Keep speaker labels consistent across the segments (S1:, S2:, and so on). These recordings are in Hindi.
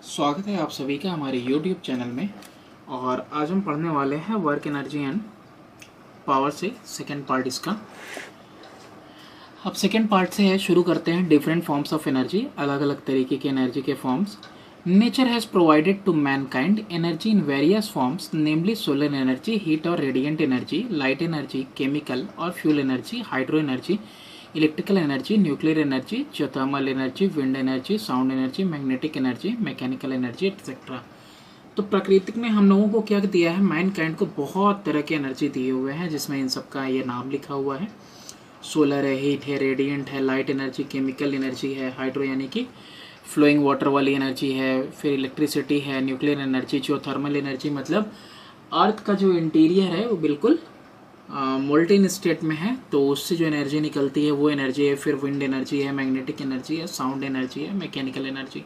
S1: स्वागत है आप सभी का हमारे YouTube चैनल में। और आज हम पढ़ने वाले हैं वर्क एनर्जी एंड पावर से सेकेंड पार्ट इसका। अब सेकेंड पार्ट से है, शुरू करते हैं। डिफरेंट फॉर्म्स ऑफ एनर्जी, अलग अलग तरीके के एनर्जी के forms. Nature has provided to mankind energy in various forms, namely solar energy, heat और radiant energy, light energy, chemical और fuel energy, hydro energy, electrical energy, nuclear energy, geothermal energy, wind energy, sound energy, magnetic energy, mechanical energy etcetera. तो प्राकृतिक ने हम लोगों को क्या दिया है, मैनकाइंड को बहुत तरह की एनर्जी दिए हुए हैं, जिसमें इन सब का ये नाम लिखा हुआ है। सोलर है, हीट है, रेडिएंट है, लाइट एनर्जी, केमिकल एनर्जी है, हाइड्रो यानी कि फ्लोइंग वाटर वाली एनर्जी है, फिर इलेक्ट्रिसिटी है, न्यूक्लियर एनर्जी, जियोथर्मल एनर्जी मतलब अर्थ का जो इंटीरियर है वो बिल्कुल मोल्टेन स्टेट में है, तो उससे जो एनर्जी निकलती है वो एनर्जी है। फिर विंड एनर्जी है, मैग्नेटिक एनर्जी है, साउंड एनर्जी है, मैकेनिकल एनर्जी।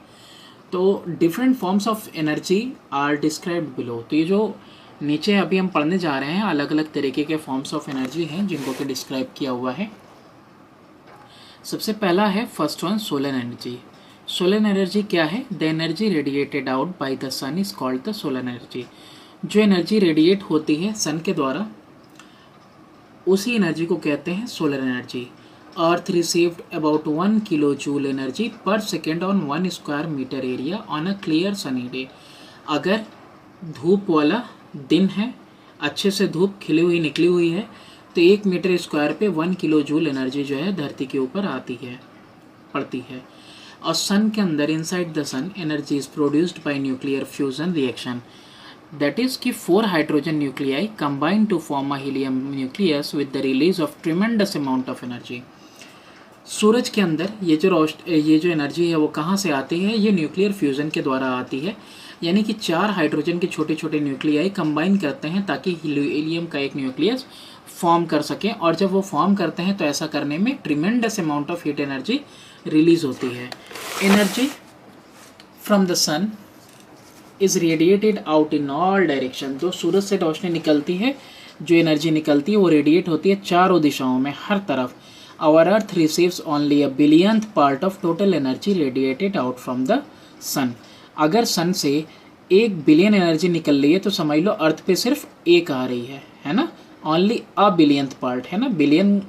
S1: तो different forms of energy are described below. तो ये जो नीचे अभी हम पढ़ने जा रहे हैं, अलग अलग तरीके के फॉर्म्स ऑफ एनर्जी हैं जिनको कि डिस्क्राइब किया हुआ है। सबसे पहला है first one, solar energy. Solar energy क्या है? The energy radiated out by the sun is called the solar energy. जो एनर्जी रेडिएट होती है सन के द्वारा, उसी एनर्जी को कहते हैं solar energy. Earth received about 1 kilo joule energy per second on 1 square metre area on a clear sunny day. अगर धूप वाला दिन है, अच्छे से धूप खिली हुई निकली हुई है, तो 1 मीटर स्क्वायर पे 1 किलो जूल एनर्जी जो है धरती के ऊपर आती है, पड़ती है। और सन के अंदर, inside the sun, energy is produced by nuclear fusion reaction. That is कि 4 hydrogen nuclei combine to form a helium nucleus with the release of tremendous amount of energy। सूरज के अंदर ये जो एनर्जी है वो कहाँ से आती है? ये न्यूक्लियर फ्यूजन के द्वारा आती है, यानी कि 4 हाइड्रोजन के छोटे छोटे न्यूक्लियाई कंबाइन करते हैं ताकि हीलियम का एक न्यूक्लियस फॉर्म कर सकें। और जब वो फॉर्म करते हैं तो ऐसा करने में tremendous amount of heat energy release होती है। Energy from the sun is radiated out in all direction. जो सूरज से रोशनी निकलती है, जो एनर्जी निकलती है वो रेडिएट होती है चारों दिशाओं में, हर तरफ। Our earth receives only a billionth part of total energy radiated out from the sun. अगर सन से 1 बिलियन एनर्जी निकल रही है तो समझ लो अर्थ पे सिर्फ 1 आ रही है ना। ओनली अ बिलियंथ पार्ट है ना, बिलियन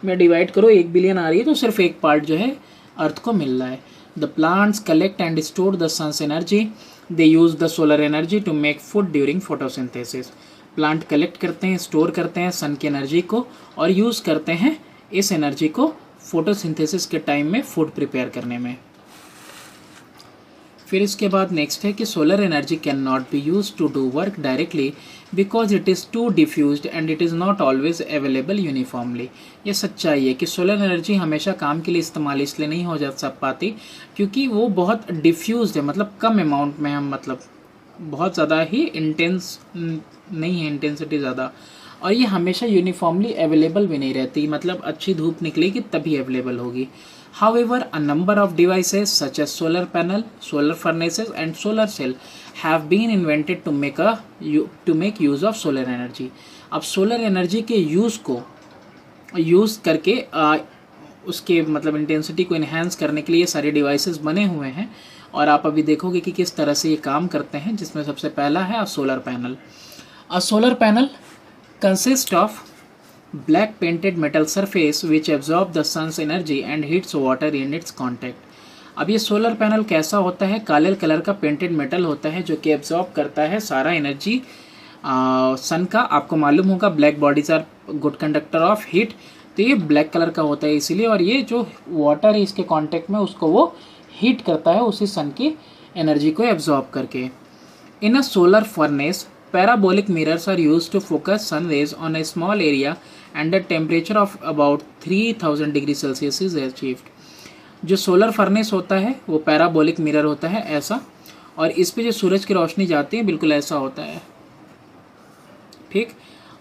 S1: में डिवाइड करो, 1 बिलियन आ रही है तो सिर्फ 1 पार्ट जो है अर्थ को मिल रहा है। The plants collect and store the sun's energy. They use the solar energy to make food during photosynthesis. Plant collect करते हैं, स्टोर करते हैं सन की एनर्जी को और यूज़ करते हैं इस एनर्जी को फोटोसिंथेसिस के टाइम में फूड प्रिपेयर करने में। फिर इसके बाद नेक्स्ट है कि solar energy can not be use to do work directly because it is too diffused and it is not always available uniformly. ये सच्चाई है कि सोलर एनर्जी हमेशा काम के लिए इस्तेमाल इसलिए नहीं हो जा पाती क्योंकि वो बहुत डिफ्यूज्ड है, मतलब कम अमाउंट में हम, मतलब बहुत ज़्यादा ही इंटेंस नहीं है, इंटेंसिटी ज़्यादा, और ये हमेशा यूनिफॉर्मली अवेलेबल भी नहीं रहती, मतलब अच्छी धूप निकलेगी तभी अवेलेबल होगी। However, a number of devices such as solar panel, solar furnaces and solar cell have been invented to make use of solar energy। अब सोलर एनर्जी के यूज़ को यूज़ करके उसके मतलब इंटेंसिटी को इन्हेंस करने के लिए सारे डिवाइसेस बने हुए हैं, और आप अभी देखोगे कि किस तरह से ये काम करते हैं, जिसमें सबसे पहला है solar panel. A solar panel consist of black painted metal surface which absorb the sun's energy and heats water in its contact। अब ये सोलर पैनल कैसा होता है? काले कलर का पेंटेड मेटल होता है जो कि एब्जॉर्ब करता है सारा एनर्जी सन का। आपको मालूम होगा black bodies are good conductor of heat, तो ये ब्लैक कलर का होता है इसीलिए, और ये जो वाटर है इसके कॉन्टेक्ट में उसको वो हीट करता है उसी सन की एनर्जी को एब्जॉर्ब करके। In a solar furnace parabolic mirrors are used to focus sun rays on a small area and a temperature of about 3000 degree Celsius is achieved। जो सोलर फर्नेस होता है वो पैराबोलिक मिरर होता है ऐसा, और इस पे जो सूरज की रोशनी जाती है बिल्कुल ऐसा होता है, ठीक।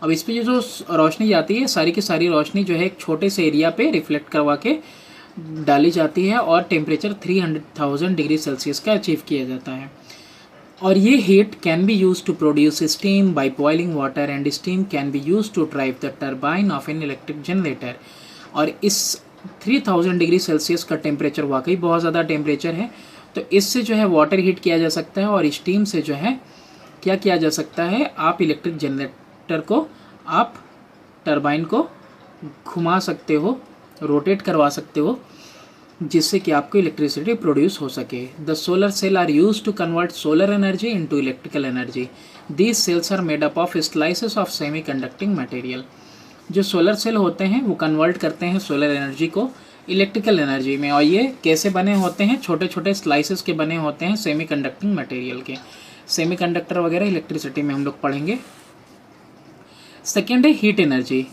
S1: अब इस पे जो रोशनी जाती है, सारी की सारी रोशनी जो है एक छोटे से एरिया पे रिफ्लेक्ट करवा के डाली जाती है और टेम्परेचर 300,000 डिग्री सेल्सियस का अचीव किया जाता है। और ये heat can be use to produce steam by boiling water and steam can be use to drive the turbine of an electric generator. और इस 3000 डिग्री सेल्सियस का टेम्परेचर वाकई बहुत ज़्यादा टेम्परेचर है, तो इससे जो है वाटर हीट किया जा सकता है और स्टीम से जो है क्या किया जा सकता है, आप इलेक्ट्रिक जनरेटर को, आप टरबाइन को घुमा सकते हो, रोटेट करवा सकते हो, जिससे कि आपको इलेक्ट्रिसिटी प्रोड्यूस हो सके। The solar cell are use to convert solar energy into electrical energy. These cells are made up of slices of semi conducting material. जो सोलर सेल होते हैं वो कन्वर्ट करते हैं सोलर एनर्जी को इलेक्ट्रिकल एनर्जी में, और ये कैसे बने होते हैं, छोटे छोटे स्लाइसेस के बने होते हैं सेमी कंडक्टिंग मटेरियल के। सेमी कंडक्टर वगैरह इलेक्ट्रिसिटी में हम लोग पढ़ेंगे। सेकेंड है हीट एनर्जी।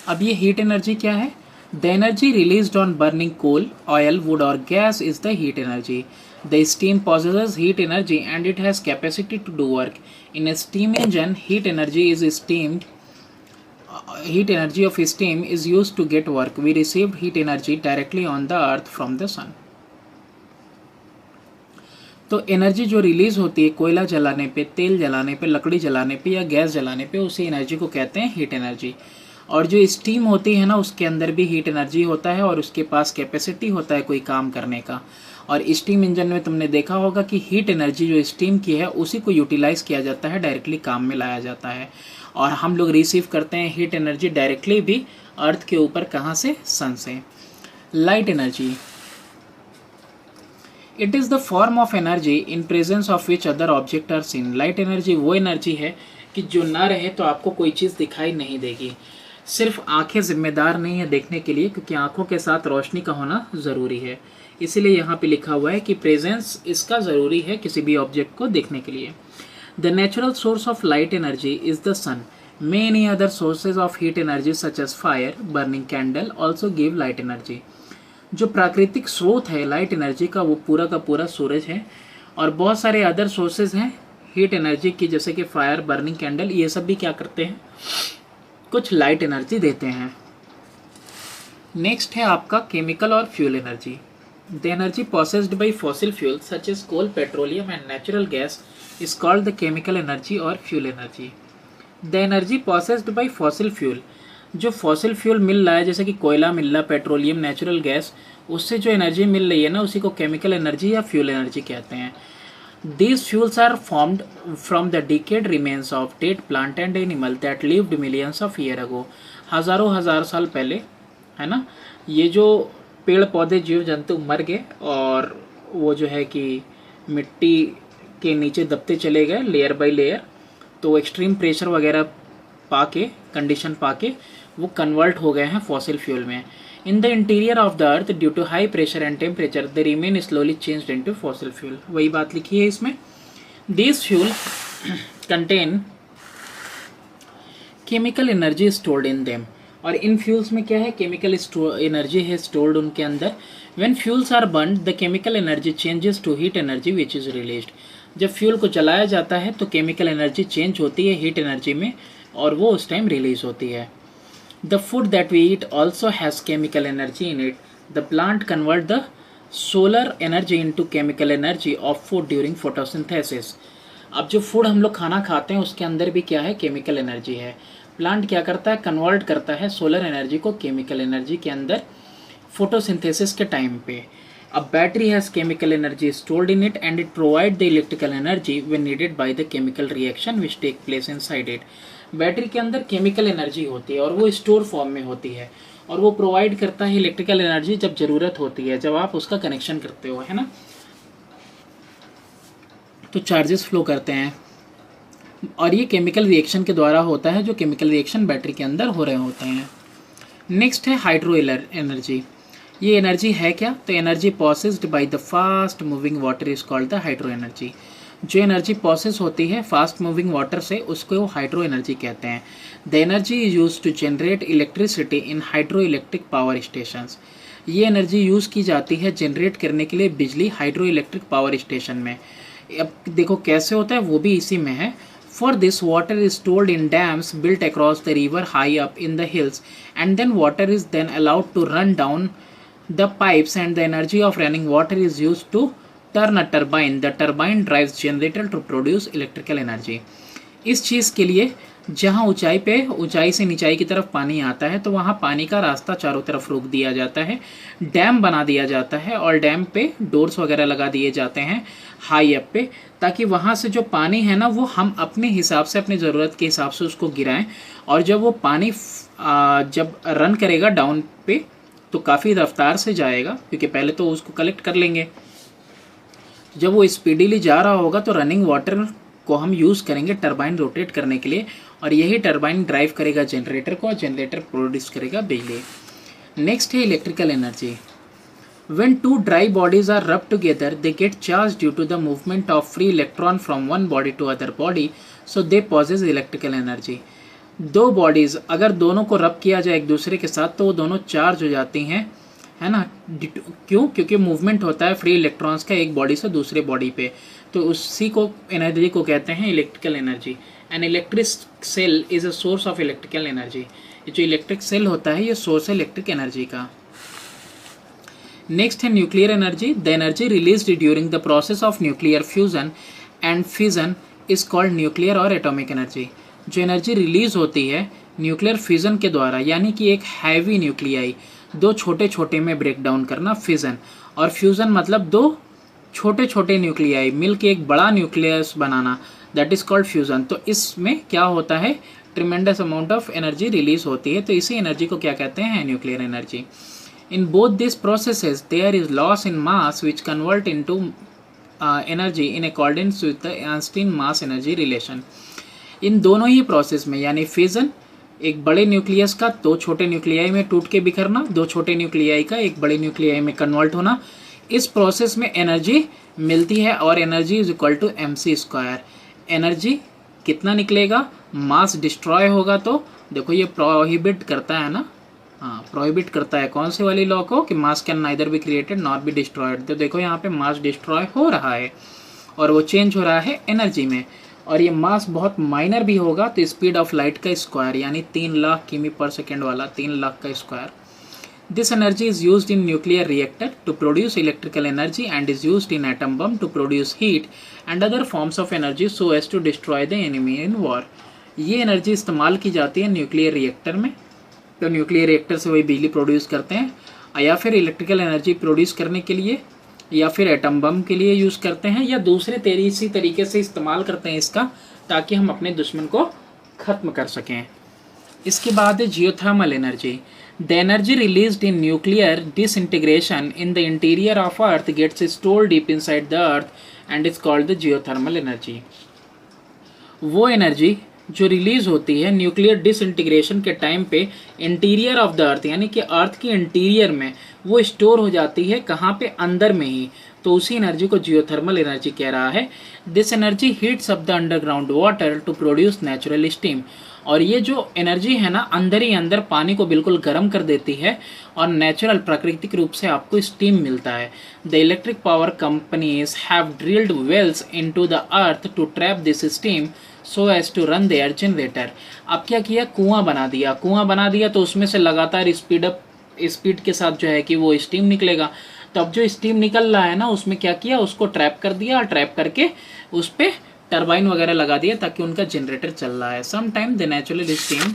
S1: अब ये हीट एनर्जी क्या है? The energy released on burning coal, oil, wood और gas is the heat energy. The steam possesses heat energy and it has capacity to do work. In a steam engine, heat energy of steam is used to get work. We received heat energy directly on the earth from the sun. तो एनर्जी जो रिलीज होती है कोयला जलाने पे, तेल जलाने पे, लकड़ी जलाने पे या गैस जलाने पे, उसी एनर्जी को कहते हैं हीट एनर्जी। और जो स्टीम होती है ना, उसके अंदर भी हीट एनर्जी होता है और उसके पास कैपेसिटी होता है कोई काम करने का। और स्टीम इंजन में तुमने देखा होगा कि हीट एनर्जी जो स्टीम की है उसी को यूटिलाइज किया जाता है, डायरेक्टली काम में लाया जाता है। और हम लोग रिसीव करते हैं हीट एनर्जी डायरेक्टली भी अर्थ के ऊपर, कहाँ से? सन से। Light energy, it is the form of energy in presence of which other object are seen. Light energy वो एनर्जी है कि जो ना रहे तो आपको कोई चीज़ दिखाई नहीं देगी। सिर्फ आंखें जिम्मेदार नहीं है देखने के लिए, क्योंकि आंखों के साथ रोशनी का होना ज़रूरी है। इसीलिए यहाँ पे लिखा हुआ है कि प्रेजेंस इसका ज़रूरी है किसी भी ऑब्जेक्ट को देखने के लिए। The natural source of light energy is the sun. Many other sources of heat energy such as fire, burning candle also give light energy. जो प्राकृतिक स्रोत है लाइट एनर्जी का वो पूरा का पूरा सूरज है, और बहुत सारे अदर सोर्सेज हैं हीट एनर्जी की, जैसे कि फायर, बर्निंग कैंडल, ये सब भी क्या करते हैं, कुछ लाइट एनर्जी देते हैं। नेक्स्ट है आपका केमिकल और fuel energy. The energy processed by fossil fuel such as coal, petroleum and natural gas is called the chemical energy और fuel energy. The energy processed by fossil fuel, जो फॉसिल फ्यूल मिल रहा है, जैसे कि कोयला मिल रहा, पेट्रोलियम, नेचुरल गैस, उससे जो एनर्जी मिल रही है ना, उसी को केमिकल एनर्जी या फ्यूल एनर्जी कहते हैं। These fuels are formed from the decayed remains of dead plant and animal that lived millions of years ago. हज़ारों हजार साल पहले, है ना, ये जो पेड़ पौधे जीव जंतु मर गए और वो जो है कि मिट्टी के नीचे दबते चले गए लेयर बाय लेयर, तो एक्सट्रीम प्रेशर वगैरह पाके, कंडीशन पाके वो कन्वर्ट हो गए हैं फॉसिल फ्यूल में। In the interior of the earth, due to high pressure and temperature, they remain slowly changed into fossil fuel. वही बात लिखी है इसमें। These fuel contain chemical energy stored in them. और इन फ्यूल्स में क्या है, केमिकल एनर्जी है स्टोर्ड उनके अंदर। When fuels are burned, the chemical energy changes to heat energy which is released. जब फ्यूल को जलाया जाता है तो केमिकल एनर्जी चेंज होती है हीट एनर्जी में, और वो उस टाइम रिलीज होती है। The food that we eat also has chemical energy in it. The plant convert the solar energy into chemical energy of food during photosynthesis. अब जो फूड हम लोग खाना खाते हैं उसके अंदर भी क्या है, केमिकल एनर्जी है। प्लांट क्या करता है, कन्वर्ट करता है सोलर एनर्जी को केमिकल एनर्जी के अंदर फोटोसिंथेसिस के टाइम पे। अब battery has chemical energy stored in it and it provide the electrical energy when needed by the chemical reaction which take place inside it. Battery के अंदर केमिकल एनर्जी होती है और वो स्टोर फॉर्म में होती है, और वो प्रोवाइड करता है इलेक्ट्रिकल एनर्जी जब ज़रूरत होती है, जब आप उसका कनेक्शन करते हो, है ना, तो चार्जेस फ्लो करते हैं। और ये केमिकल रिएक्शन के द्वारा होता है, जो केमिकल रिएक्शन बैटरी के अंदर हो रहे होते हैं। नेक्स्ट है हाइड्रो एनर्जी। ये एनर्जी है क्या, तो energy processed bye the fast moving water is called the hydro energy. जो एनर्जी प्रोसेस होती है फास्ट मूविंग वाटर से, उसको हाइड्रो एनर्जी कहते हैं। The energy is use to generate electricity in hydro electric power stations. ये एनर्जी यूज़ की जाती है जनरेट करने के लिए बिजली हाइड्रो इलेक्ट्रिक पावर स्टेशन में। अब देखो कैसे होता है, वो भी इसी में है। For this water is stored in dams built across the river high up in the hills and then water is then allowed to run down the pipes and the energy of running water is use to turn a turbine. The turbine drives generator to produce electrical energy. इस चीज़ के लिए जहाँ ऊंचाई से निचाई की तरफ पानी आता है तो वहाँ पानी का रास्ता चारों तरफ रोक दिया जाता है, डैम बना दिया जाता है और डैम पे डोर्स वगैरह लगा दिए जाते हैं हाई अप पे, ताकि वहाँ से जो पानी है ना वो हम अपने हिसाब से, अपनी ज़रूरत के हिसाब से उसको गिराएं। और जब वो पानी जब रन करेगा डाउन पे तो काफ़ी रफ्तार से जाएगा, क्योंकि पहले तो उसको कलेक्ट कर लेंगे। जब वो स्पीडीली जा रहा होगा तो रनिंग वाटर को हम यूज़ करेंगे टरबाइन रोटेट करने के लिए, और यही टरबाइन ड्राइव करेगा जनरेटर को और जनरेटर प्रोड्यूस करेगा बिजली। नेक्स्ट है electrical energy. When two dry bodies are rubbed together, they get charged due to the movement of free electron from one body to other body, so they possess electrical energy. दो बॉडीज़ अगर दोनों को रब किया जाए एक दूसरे के साथ तो वो दोनों चार्ज हो जाती हैं, है ना। क्यों? क्योंकि मूवमेंट होता है फ्री इलेक्ट्रॉन्स का एक बॉडी से दूसरे बॉडी पे, तो उसी को एनर्जी को कहते हैं electrical energy. An electric cell is a source of electrical energy. ये जो इलेक्ट्रिक सेल होता है ये सोर्स है इलेक्ट्रिक एनर्जी का। नेक्स्ट है nuclear energy. The energy released during the process of nuclear fusion and fission is called nuclear और एटॉमिक एनर्जी। जो एनर्जी रिलीज होती है न्यूक्लियर फ्यूजन के द्वारा, यानी कि एक हैवी न्यूक्लियाई दो छोटे छोटे में ब्रेक डाउन करना फिजन, और फ्यूजन मतलब दो छोटे छोटे न्यूक्लियाई मिल के एक बड़ा nucleus banana, that is called fusion. तो इसमें क्या होता है, tremendous amount of energy release होती है, तो इसी एनर्जी को क्या कहते हैं, nuclear energy. In both these processes, there is loss in mass which convert into energy in accordance with the Einstein mass energy relation. इन दोनों ही प्रोसेस में, यानी फिजन एक बड़े न्यूक्लियस का दो छोटे न्यूक्लियाई में टूट के बिखरना, दो छोटे न्यूक्लियाई का एक बड़े न्यूक्लियाई में कन्वर्ट होना, इस प्रोसेस में एनर्जी मिलती है और energy is equal to mc²। Energy कितना निकलेगा, मास डिस्ट्रॉय होगा, तो देखो ये प्रोहिबिट करता है ना, हाँ प्रोहिबिट करता है कौन से वाली लॉ को, कि मास can neither be created not be destroyed. तो देखो यहाँ पे मास डिस्ट्रॉय हो रहा है और वो चेंज हो रहा है एनर्जी में, और ये मास बहुत माइनर भी होगा तो स्पीड ऑफ लाइट का स्क्वायर, यानी 3 लाख किमी पर सेकेंड वाला 3 लाख का square. This energy is used in nuclear reactor to produce electrical energy and is used in atom bomb to produce heat and other forms of energy so as to destroy the enemy in war. ये एनर्जी इस्तेमाल की जाती है न्यूक्लियर रिएक्टर में, तो न्यूक्लियर रिएक्टर से वही बिजली प्रोड्यूस करते हैं, या फिर इलेक्ट्रिकल एनर्जी प्रोड्यूस करने के लिए, या फिर एटम बम के लिए यूज़ करते हैं, या दूसरे इसी तरीके से इस्तेमाल करते हैं इसका, ताकि हम अपने दुश्मन को ख़त्म कर सकें। इसके बाद है geothermal energy. The energy released in nuclear disintegration in the interior of earth gets stored deep inside the earth and is called the geothermal energy. वो एनर्जी जो रिलीज होती है न्यूक्लियर डिसइंटीग्रेशन के टाइम पे इंटीरियर ऑफ द अर्थ, यानी कि अर्थ के इंटीरियर में वो स्टोर हो जाती है, कहाँ पे, अंदर में ही, तो उसी एनर्जी को जियोथर्मल एनर्जी कह रहा है। This energy heats up the underground water to produce natural steam. और ये जो एनर्जी है ना अंदर ही अंदर पानी को बिल्कुल गर्म कर देती है और नेचुरल प्राकृतिक रूप से आपको स्टीम मिलता है। The electric power companies have drilled wells into the earth to trap this steam so as to run their generator. अब क्या किया, कुआं बना दिया तो उसमें से लगातार स्पीड के साथ जो है कि वो स्टीम निकलेगा। तो अब जो स्टीम निकल रहा है ना उसमें क्या किया, उसको ट्रैप कर दिया, और ट्रैप करके उस पर टरबाइन वगैरह लगा दिया ताकि उनका जनरेटर चल रहा है। Some time the natural steam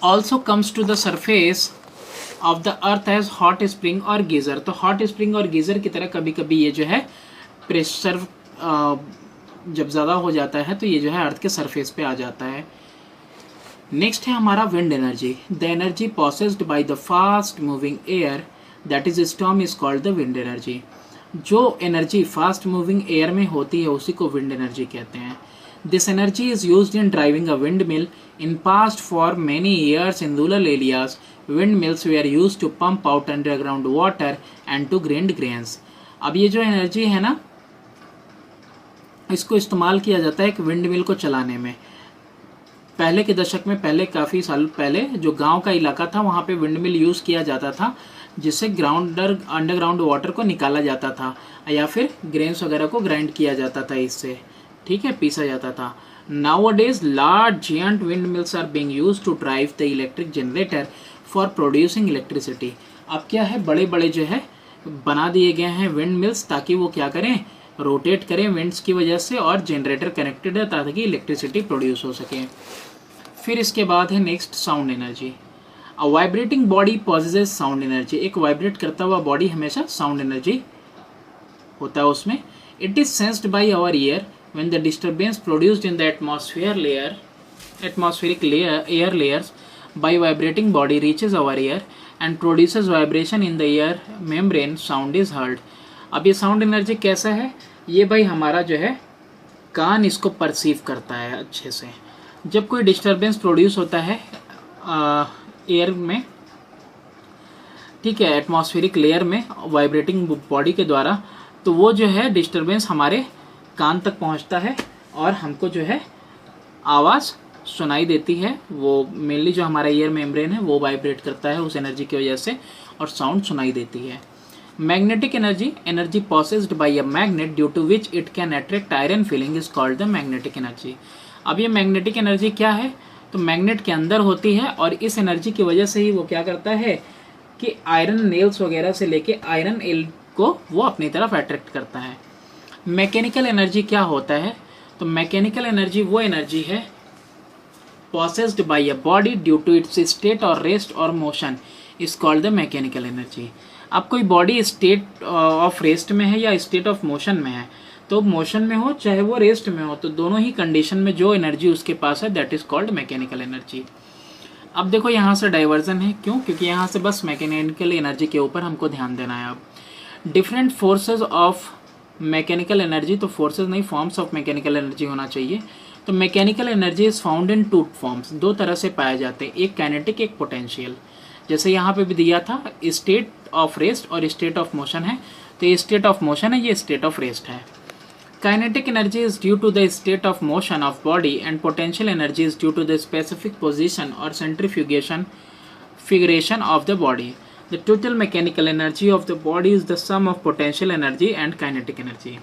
S1: also comes to the surface of the earth as hot spring और गीजर। तो हॉट स्प्रिंग और गीजर की तरह कभी कभी ये जो है प्रेशर जब ज़्यादा हो जाता है तो ये जो है अर्थ के सरफेस पे आ जाता है। नेक्स्ट है हमारा wind energy. The energy possessed by the fast moving air that is storm is called the wind energy. जो एनर्जी फास्ट मूविंग एयर में होती है उसी को विंड एनर्जी कहते हैं। This energy is used in driving a windmill. In past for many years in rural areas windmills were use to pump out underground water and to grind grains. अब ये जो एनर्जी है ना इसको इस्तेमाल किया जाता है एक विंड मिल को चलाने में। पहले के दशक में, काफ़ी साल पहले जो गांव का इलाका था वहाँ पे विंड मिल यूज़ किया जाता था, जिससे अंडरग्राउंड वाटर को निकाला जाता था या फिर ग्रेन्स वगैरह को ग्राइंड किया जाता था इससे, ठीक है, पीसा जाता था। Nowadays large giant wind mills are being used to drive the electric generator for producing electricity. अब क्या है, बड़े बड़े जो है बना दिए गए हैं विंड मिल्स ताकि वो क्या करें, रोटेट करें विंड्स की वजह से और जनरेटर कनेक्टेड है ताकि इलेक्ट्रिसिटी प्रोड्यूस हो सके। फिर इसके बाद है next sound energy. A vibrating body possesses sound energy. एक वाइब्रेट करता हुआ बॉडी हमेशा साउंड एनर्जी होता है उसमें। It is sensed by our ear when the disturbance produced in the atmospheric air layers by vibrating body reaches our ear and produces vibration in the ear membrane, sound is heard। अब ये साउंड एनर्जी कैसा है, ये भाई हमारा जो है कान इसको परसीव करता है अच्छे से। जब कोई डिस्टर्बेंस प्रोड्यूस होता है एयर में, ठीक है, एटमॉस्फेरिक लेयर में वाइब्रेटिंग बॉडी के द्वारा, तो वो जो है डिस्टर्बेंस हमारे कान तक पहुंचता है और हमको जो है आवाज़ सुनाई देती है। वो मेनली जो हमारा ईयर मेम्ब्रेन है वो वाइब्रेट करता है उस एनर्जी की वजह से और साउंड सुनाई देती है। Magnetic energy, energy possessed by a magnet due to which it can attract iron filings is called the magnetic energy. अब ये मैग्नेटिक एनर्जी क्या है, तो मैग्नेट के अंदर होती है और इस एनर्जी की वजह से ही वो क्या करता है कि आयरन नेल्स वगैरह से लेके आयरन एल को वो अपनी तरफ अट्रैक्ट करता है। मैकेनिकल एनर्जी क्या होता है, तो मैकेनिकल एनर्जी वो एनर्जी है possessed by a body due to its state or rest or motion is called the mechanical energy। अब कोई बॉडी स्टेट ऑफ रेस्ट में है या स्टेट ऑफ मोशन में है, तो मोशन में हो चाहे वो रेस्ट में हो, तो दोनों ही कंडीशन में जो एनर्जी उसके पास है that is called mechanical energy. अब देखो यहाँ से डाइवर्जन है, क्यों, क्योंकि यहाँ से बस मैकेनिकल एनर्जी के ऊपर हमको ध्यान देना है। अब different forces of mechanical energy, तो फोर्सेज नहीं फॉर्म्स ऑफ मैकेनिकल एनर्जी होना चाहिए। तो mechanical energy is found in two forms, दो तरह से पाए जाते हैं, एक काइनेटिक एक पोटेंशियल। जैसे यहाँ पे भी दिया था स्टेट ऑफ रेस्ट और स्टेट ऑफ मोशन है, तो ये स्टेट ऑफ मोशन है, ये स्टेट ऑफ रेस्ट है। Kinetic energy is due to the state of motion of body and potential energy is due to the specific position or centrifugation of the body. The total mechanical energy of the body is the sum of potential energy and kinetic energy.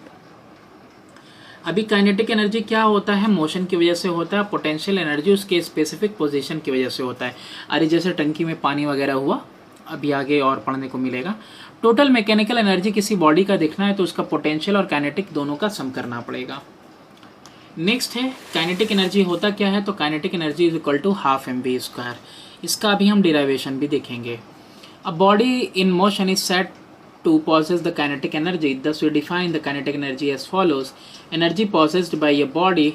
S1: अभी काइनेटिक एनर्जी क्या होता है, मोशन की वजह से होता है, पोटेंशियल एनर्जी उसके स्पेसिफिक पोजीशन की वजह से होता है। अरे जैसे टंकी में पानी वगैरह हुआ, अभी आगे और पढ़ने को मिलेगा। टोटल मैकेनिकल एनर्जी किसी बॉडी का देखना है तो उसका पोटेंशियल और काइनेटिक दोनों का सम करना पड़ेगा। नेक्स्ट है काइनेटिक एनर्जी होता क्या है, तो kinetic energy is equal to half mv²। इसका अभी हम डिराइवेशन भी देखेंगे। A body in motion is set to possess the kinetic energy, thus we define the kinetic energy as follows: energy possessed by a body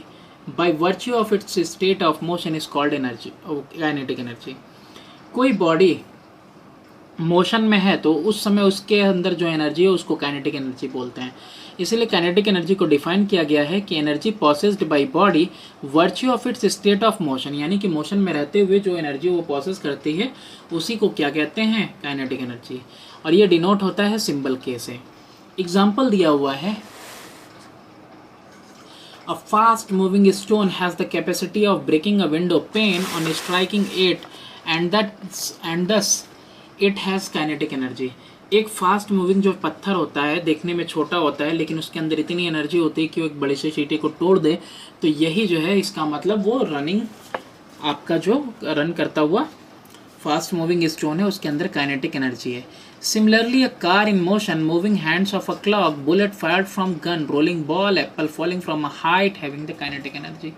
S1: by virtue of its state of motion is called energy, kinetic energy। कोई बॉडी मोशन में है तो उस समय उसके अंदर जो एनर्जी है उसको काइनेटिक एनर्जी बोलते हैं। इसलिए काइनेटिक एनर्जी को डिफाइन किया गया है कि energy possessed by body virtue of its state of motion, यानी कि मोशन में रहते हुए जो एनर्जी वो पॉसेस करती है उसी को क्या कहते हैं, काइनेटिक एनर्जी। और ये डिनोट होता है सिंबल के से। एग्जाम्पल दिया हुआ है, a fast moving stone has the capacity of breaking a window pane on striking it and thus it has kinetic energy. एक फास्ट मूविंग जो पत्थर होता है देखने में छोटा होता है लेकिन उसके अंदर इतनी एनर्जी होती है कि वो एक बड़े से चींटी को तोड़ दे, तो यही जो है इसका मतलब वो रनिंग, आपका जो रन करता हुआ फास्ट मूविंग स्टोन है उसके अंदर काइनेटिक एनर्जी है। Similarly a car in motion, moving hands of a clock, bullet fired from gun, rolling ball, Apple falling from a height having the kinetic energy.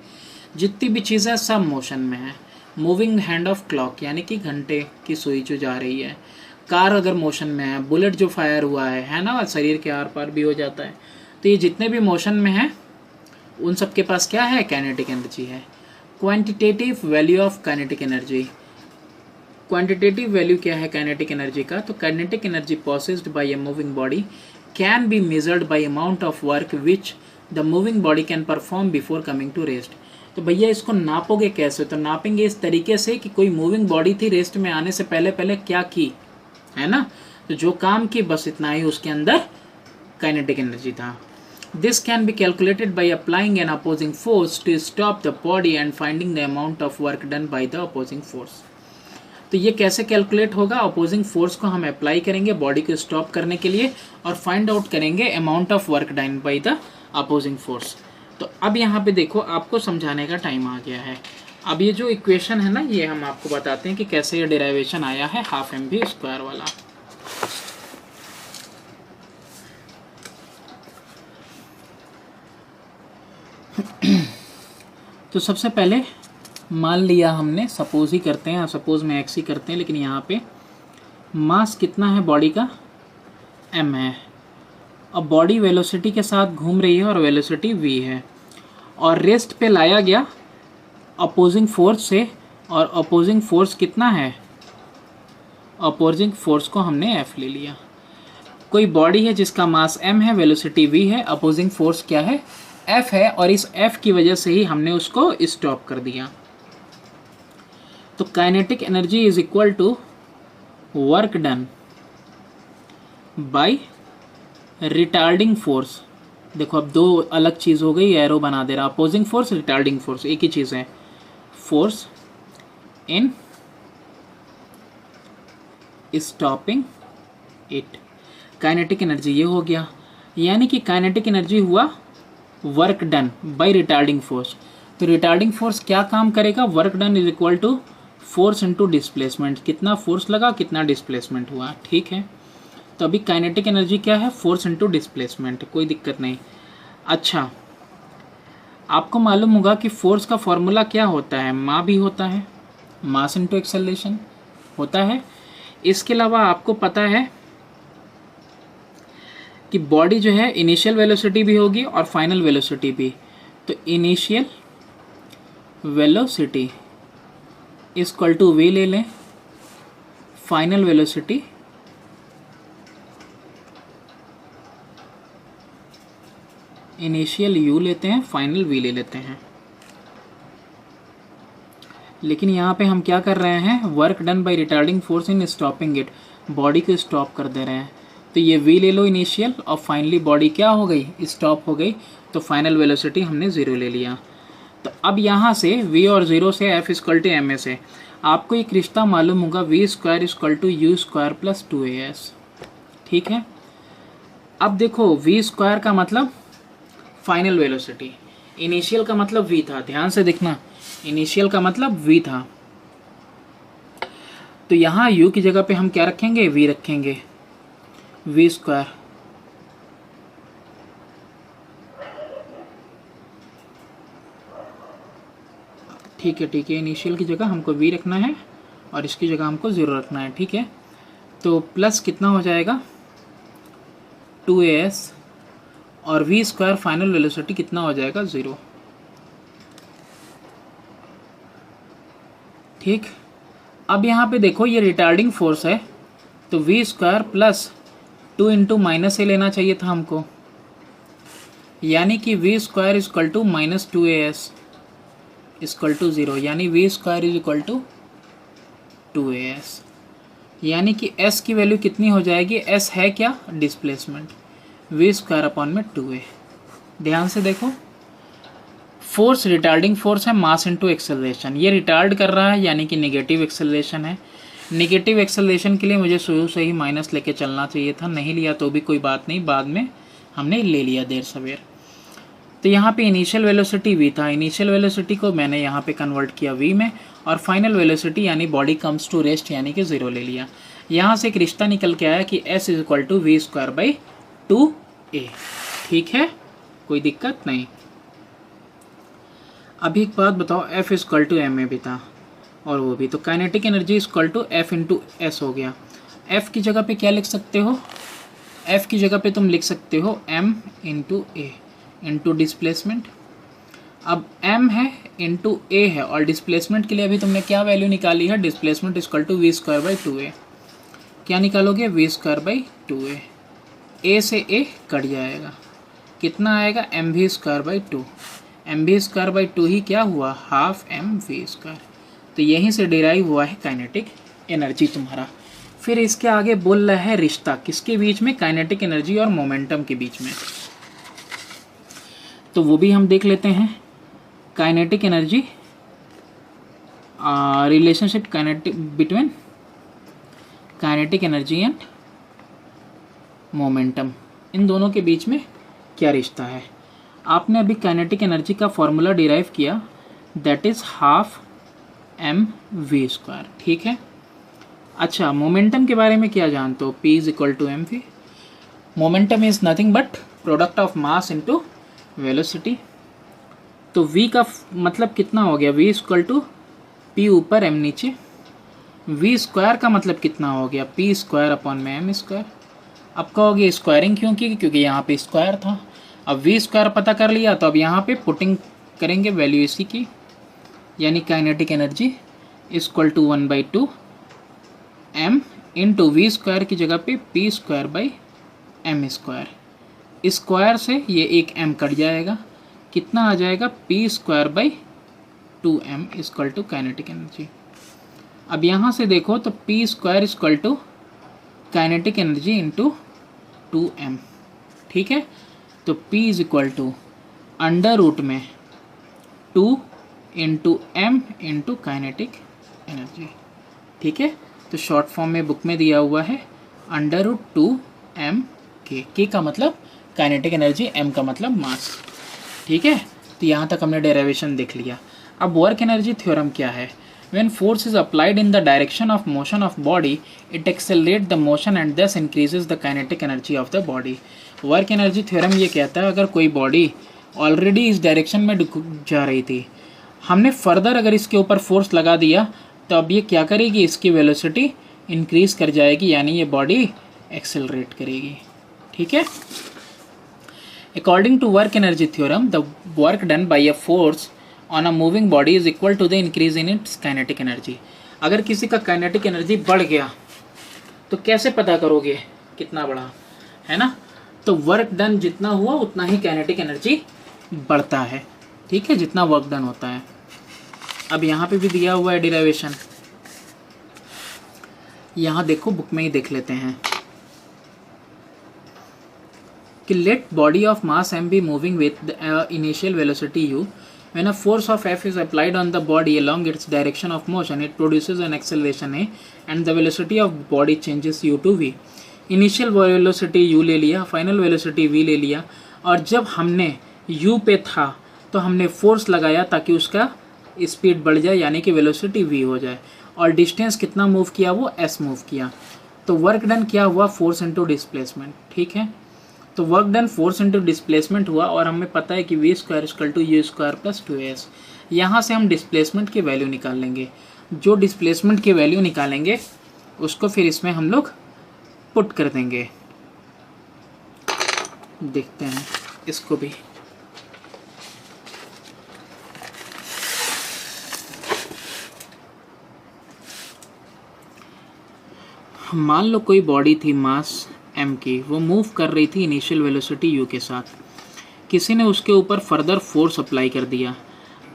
S1: जितनी भी चीज़ें सब मोशन में है। मूविंग हैंड ऑफ क्लॉक यानी कि घंटे की सुई जो जा रही है, कार अगर मोशन में है, बुलेट जो फायर हुआ है ना, शरीर के आर पार भी हो जाता है। तो ये जितने भी मोशन में हैं उन सब के पास क्या है, काइनेटिक एनर्जी है। Quantitative value of kinetic energy. Quantitative value क्या है काइनेटिक एनर्जी का, तो kinetic energy possessed by a moving body can be measured by amount of work which the moving body can perform before coming to rest. तो भैया इसको नापोगे कैसे, तो नापेंगे इस तरीके से कि कोई मूविंग बॉडी थी, रेस्ट में आने से पहले पहले क्या की है ना, तो जो काम की बस इतना ही उसके अंदर काइनेटिक एनर्जी था। This can be calculated by applying an opposing force to stop the body and finding the amount of work done by the opposing force. तो ये कैसे कैलकुलेट होगा, अपोजिंग फोर्स को हम अप्लाई करेंगे बॉडी को स्टॉप करने के लिए और फाइंड आउट करेंगे amount of work done by the opposing force. तो अब यहाँ पे देखो आपको समझाने का टाइम आ गया है। अब ये जो इक्वेशन है ना, ये हम आपको बताते हैं कि कैसे ये डेरिवेशन आया है हाफ mv² वाला। तो सबसे पहले मान लिया हमने, सपोज ही करते हैं, सपोज में एक्स ही करते हैं, लेकिन यहाँ पे मास कितना है बॉडी का, m है। अब बॉडी वेलोसिटी के साथ घूम रही है और वेलोसिटी v है, और रेस्ट पे लाया गया अपोजिंग फोर्स से, और अपोजिंग फोर्स कितना है, अपोजिंग फोर्स को हमने f ले लिया। कोई बॉडी है जिसका मास m है, वेलोसिटी v है, अपोजिंग फोर्स क्या है, f है, और इस f की वजह से ही हमने उसको स्टॉप कर दिया। तो kinetic energy is equal to work done by retarding force. देखो अब दो अलग चीज़ हो गई, एरो बना दे रहा, अपोजिंग फोर्स, रिटार्डिंग फोर्स एक ही चीज़ है, force in stopping it. Kinetic energy ये हो गया, यानी कि काइनेटिक एनर्जी हुआ work done by retarding force. तो रिटार्डिंग फोर्स क्या काम करेगा, work done is equal to force into displacement, कितना फोर्स लगा कितना डिस्प्लेसमेंट हुआ, ठीक है। तो अभी काइनेटिक एनर्जी क्या है, फोर्स इनटू डिस्प्लेसमेंट, कोई दिक्कत नहीं। अच्छा, आपको मालूम होगा कि फोर्स का फॉर्मूला क्या होता है, मा भी होता है, मास इनटू एक्सेलरेशन होता है। इसके अलावा आपको पता है कि बॉडी जो है इनिशियल वेलोसिटी भी होगी और फाइनल वेलोसिटी भी। तो initial velocity equal to v ले लें, फाइनल वेलोसिटी इनिशियल u लेते हैं, फाइनल v ले लेते हैं। लेकिन यहाँ पे हम क्या कर रहे हैं, work done by retarding force in stopping it, body को स्टॉप कर दे रहे हैं। तो ये v ले लो इनिशियल, और फाइनली बॉडी क्या हो गई, स्टॉप हो गई, तो फाइनल वेलोसिटी हमने 0 ले लिया। तो अब यहाँ से v और 0 से f इक्वल टू ma से आपको एक रिश्ता मालूम होगा, v square equal to u square plus 2as, ठीक है। अब देखो v स्क्वायर का मतलब फाइनल वेलोसिटी, इनिशियल का मतलब v था, ध्यान से देखना, इनिशियल का मतलब v था। तो यहाँ u की जगह पे हम क्या रखेंगे, v रखेंगे, v स्क्वायर ठीक है, ठीक है। इनिशियल की जगह हमको v रखना है और इसकी जगह हमको 0 रखना है, ठीक है। तो प्लस कितना हो जाएगा 2as, और v स्क्वायर फाइनल वेलोसिटी कितना हो जाएगा 0, ठीक। अब यहाँ पे देखो ये रिटार्डिंग फोर्स है, तो v square plus 2 into minus a लेना चाहिए था हमको, यानी कि v square is equal to minus 2as equal to 0, यानी v square is equal to 2as, यानी कि s की वैल्यू कितनी हो जाएगी, s है क्या, डिस्प्लेसमेंट, v स्क्वायर अपॉन में 2a। ध्यान से देखो, फोर्स रिटार्डिंग फोर्स है, मास इनटू एक्सेलरेशन, ये रिटार्ड कर रहा है यानी कि नेगेटिव एक्सेलरेशन है। नेगेटिव एक्सेलरेशन के लिए मुझे शुरू से ही माइनस लेके चलना चाहिए था, नहीं लिया तो भी कोई बात नहीं, बाद में हमने ले लिया देर सवेर। तो यहाँ पे इनिशियल वेलोसिटी v था, इनिशियल वेलोसिटी को मैंने यहाँ पे कन्वर्ट किया v में, और फाइनल वेलोसिटी यानी बॉडी कम्स टू रेस्ट यानी कि 0 ले लिया। यहाँ से एक रिश्ता निकल के आया कि s is equal to v square by 2a, ठीक है, कोई दिक्कत नहीं। अभी एक बात बताओ, f इक्वल टू ma भी था और वो भी, तो kinetic energy equal to f into s हो गया। f की जगह पे क्या लिख सकते हो, f की जगह पे तुम लिख सकते हो m इंटू ए इंटू डिस्प्लेसमेंट। अब m है इंटू ए है, और डिस्प्लेसमेंट के लिए अभी तुमने क्या वैल्यू निकाली है, displacement equal to v square by 2a। क्या निकालोगे, v square by 2a, a से a कट जाएगा, कितना आएगा, mv square by 2, mv square by 2 ही क्या हुआ, हाफ mv स्क्वायर। तो यहीं से डिराइव हुआ है काइनेटिक एनर्जी तुम्हारा। फिर इसके आगे बोल रहा है रिश्ता किसके बीच में, काइनेटिक एनर्जी और मोमेंटम के बीच में, तो वो भी हम देख लेते हैं। Kinetic energy relationship kinetic between kinetic energy and momentum, इन दोनों के बीच में क्या रिश्ता है। आपने अभी काइनेटिक एनर्जी का फॉर्मूला डिराइव किया, that is half mv square, ठीक है। अच्छा, मोमेंटम के बारे में क्या जानते हो, p is equal to mv। Momentum is nothing but product of mass into velocity. तो v का मतलब कितना हो गया, v इक्वल टू पी ऊपर m नीचे, v स्क्वायर का मतलब कितना हो गया, p स्क्वायर अपॉन में m स्क्वायर। अब कहोगे स्क्वायरिंग क्यों की, क्योंकि यहाँ पे स्क्वायर था। अब v स्क्वायर पता कर लिया तो अब यहाँ पे पुटिंग करेंगे वैल्यू इसी की, यानी kinetic energy equal to 1/2 m into v square की जगह पे p square by m square. Square से ये एक m कट जाएगा, कितना आ जाएगा, p square by 2m equal to kinetic energy. अब यहाँ से देखो तो p square equal to kinetic energy into 2m, ठीक है। तो p is equal to under root में 2 into m into kinetic energy, ठीक है। तो शॉर्ट फॉर्म में बुक में दिया हुआ है अंडर रूट 2m के का मतलब काइनेटिक एनर्जी, m का मतलब मास, ठीक है। तो यहाँ तक हमने डेरिवेशन देख लिया। अब वर्क एनर्जी थ्योरम क्या है, when force is applied in the direction of motion of body it accelerates the motion and thus increases the kinetic energy of the body। Work energy theorem ये कहता है अगर कोई बॉडी ऑलरेडी इस डायरेक्शन में जा रही थी, हमने फर्दर अगर इसके ऊपर फोर्स लगा दिया तो अब ये क्या करेगी, इसकी वेलोसिटी इंक्रीज कर जाएगी, यानी ये बॉडी एक्सेलरेट करेगी, ठीक है। According to work energy theorem the work done by a force on a moving body is equal to the increase in its kinetic energy. अगर किसी का काइनेटिक एनर्जी बढ़ गया तो कैसे पता करोगे कितना बढ़ा, है ना। तो वर्क डन जितना हुआ उतना ही काइनेटिक एनर्जी बढ़ता है, ठीक है, जितना वर्क डन होता है। अब यहाँ पे भी दिया हुआ है डिराइवेशन, यहाँ देखो बुक में ही देख लेते हैं कि let body of mass m be moving with the initial velocity u, when a force of F is applied on the body along its direction of motion it produces an acceleration a and the velocity of body changes u to v। Initial velocity u ले लिया, फाइनल वेलोसिटी v ले लिया, और जब हमने u पे था तो हमने फोर्स लगाया ताकि उसका स्पीड बढ़ जाए, यानी कि वेलोसिटी v हो जाए, और डिस्टेंस कितना मूव किया, वो s मूव किया। तो वर्क डन क्या हुआ, फोर्स इनटू डिस्प्लेसमेंट, ठीक है। तो work done force into displacement हुआ, और हमें पता है कि v square equal to u square plus 2s। यहाँ से हम डिस्प्लेसमेंट की वैल्यू निकाल लेंगे, जो डिस्प्लेसमेंट की वैल्यू निकालेंगे उसको फिर इसमें हम लोग पुट कर देंगे। देखते हैं इसको भी, मान लो कोई बॉडी थी मास m की, वो मूव कर रही थी इनिशियल वेलोसिटी u के साथ, किसी ने उसके ऊपर फर्दर फोर्स अप्लाई कर दिया।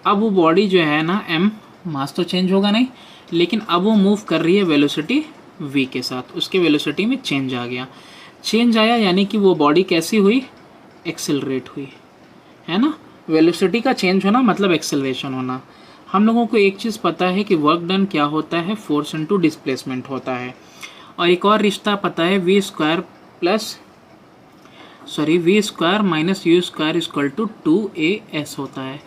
S1: अब वो बॉडी जो है ना m, मास तो चेंज होगा नहीं, लेकिन अब वो मूव कर रही है वेलोसिटी v के साथ, उसके वेलोसिटी में चेंज आ गया, चेंज आया यानी कि वो बॉडी कैसी हुई, एक्सेलरेट हुई, है ना। वेलोसिटी का चेंज होना मतलब एक्सेलरेशन होना। हम लोगों को एक चीज़ पता है कि वर्क डन क्या होता है, फोर्स इनटू डिस्प्लेसमेंट होता है, और एक और रिश्ता पता है v square minus u square equal to 2as होता है।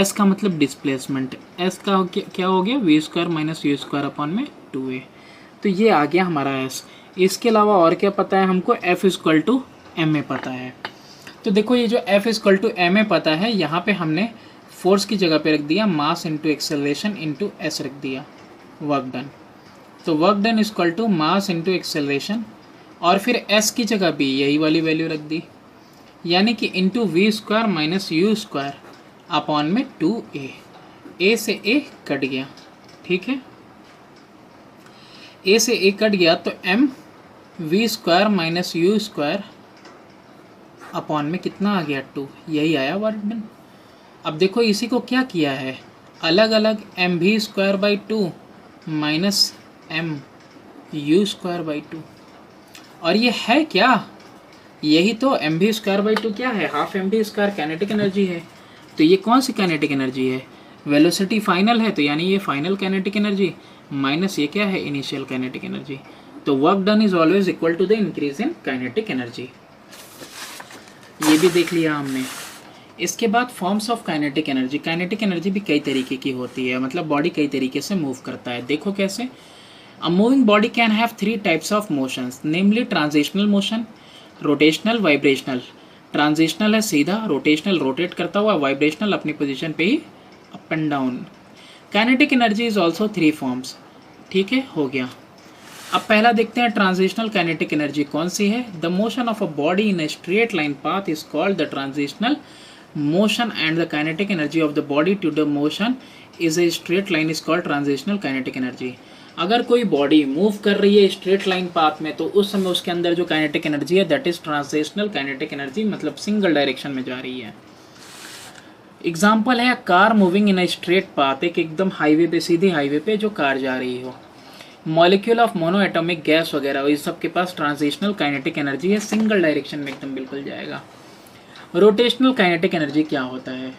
S1: s का मतलब डिस्प्लेसमेंट, s का क्या हो गया, v square minus u square upon में 2a। तो ये आ गया हमारा s। इसके अलावा और क्या पता है हमको, f इक्वल टू ma पता है। तो देखो ये जो f इक्वल टू ma पता है, यहाँ पे हमने फोर्स की जगह पे रख दिया mass into acceleration into s रख दिया, वर्क डन। तो work done equal to mass into acceleration, और फिर s की जगह भी यही वाली वैल्यू रख दी, यानी कि into v square minus u square upon में 2a। a से a कट गया, ठीक है, a से a कट गया तो m v square minus u square upon में कितना आ गया, 2, यही आया वर्क डन। अब देखो इसी को क्या किया है, अलग अलग m v square by 2 minus m u square by 2, और ये है क्या, यही तो एम वी स्क्वायर बाई 2 क्या है, half m v square kinetic energy है। तो ये कौन सी काइनेटिक एनर्जी है, वेलोसिटी फाइनल है, तो यानी ये फाइनल काइनेटिक एनर्जी माइनस ये क्या है, इनिशियल काइनेटिक एनर्जी। तो work done is always equal to the increase in kinetic energy. ये भी देख लिया हमने। इसके बाद forms of kinetic energy. Kinetic energy भी कई तरीके की होती है, मतलब बॉडी कई तरीके से मूव करता है। देखो कैसे, अ moving body can have 3 types of motions, namely transitional motion, rotational, vibrational. Transitional है सीधा, रोटेशनल रोटेट करता हुआ, वाइब्रेशनल अपनी पोजीशन पे ही up and down. Kinetic energy is also 3 forms. ठीक है, हो गया। अब पहला देखते हैं ट्रांजिशनल काइनेटिक एनर्जी कौन सी है। The motion of a body in a straight line path is called the transitional motion and the kinetic energy of the body to the motion is a straight line is called transitional kinetic energy. अगर कोई बॉडी मूव कर रही है स्ट्रेट लाइन पाथ में तो उस समय उसके अंदर जो काइनेटिक एनर्जी है that is transitional kinetic energy, मतलब सिंगल डायरेक्शन में जा रही है। एग्जाम्पल है car moving in a straight path, एक एकदम हाईवे पे, सीधी हाईवे पे जो कार जा रही हो। Molecule of mono atomic gas वगैरह इस सब के पास ट्रांजिशनल काइनेटिक एनर्जी है, सिंगल डायरेक्शन में एकदम बिल्कुल जाएगा। रोटेशनल काइनेटिक एनर्जी क्या होता है?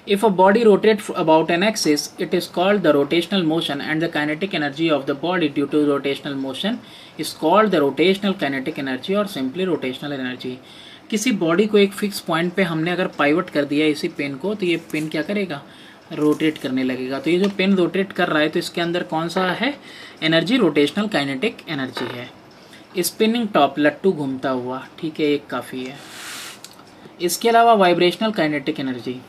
S1: If a body rotates about an axis, it is called the rotational motion, and the kinetic energy of the body due to rotational motion is called the rotational kinetic energy or simply rotational energy. किसी बॉडी को एक फिक्स पॉइंट पे हमने अगर पाइवट कर दिया इसी पेन को, तो ये पेन क्या करेगा? रोटेट करने लगेगा। तो ये जो पेन रोटेट कर रहा है तो इसके अंदर कौन सा है एनर्जी? रोटेशनल काइनेटिक एनर्जी है। स्पिनिंग टॉप, लट्टू घूमता हुआ, ठीक है, एक काफ़ी है। इसके अलावा वाइब्रेशनल काइनेटिक एनर्जी,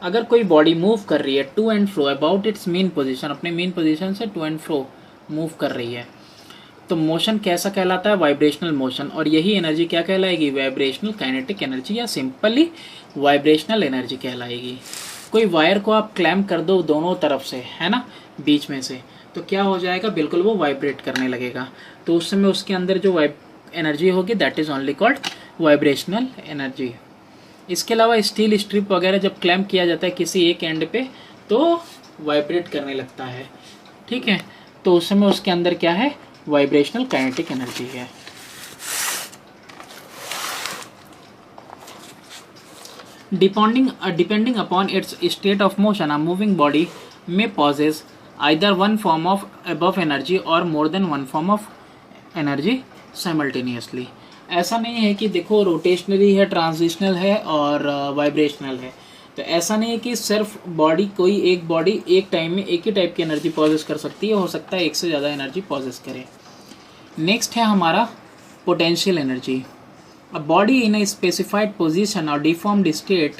S1: अगर कोई बॉडी मूव कर रही है to and fro about its mean position, अपने मेन पोजीशन से टू एंड फ्रो मूव कर रही है, तो मोशन कैसा कहलाता है? Vibrational motion. और यही एनर्जी क्या कहलाएगी? वाइब्रेशनल काइनेटिक एनर्जी या सिंपली वाइब्रेशनल एनर्जी कहलाएगी। कोई वायर को आप क्लैम्प कर दो दोनों तरफ से, है ना, बीच में से, तो क्या हो जाएगा? बिल्कुल वो वाइब्रेट करने लगेगा। तो उस समय उसके अंदर जो एनर्जी होगी that is only called vibrational energy. इसके अलावा स्टील स्ट्रिप वगैरह जब क्लैम्प किया जाता है किसी एक एंड पे तो वाइब्रेट करने लगता है, ठीक है, तो उस समय उसके अंदर क्या है? वाइब्रेशनल काइनेटिक एनर्जी है। Depending upon its state of motion, a moving body में possess either one form of above energy or more than one form of energy simultaneously. ऐसा नहीं है कि देखो रोटेशनली है, ट्रांजिशनल है और वाइब्रेशनल है, तो ऐसा नहीं है कि सिर्फ बॉडी, कोई एक बॉडी एक टाइम में एक ही टाइप की एनर्जी पॉजेस कर सकती है, हो सकता है एक से ज़्यादा एनर्जी पॉजेस करे। नेक्स्ट है हमारा potential energy. A body in a specified position or deformed state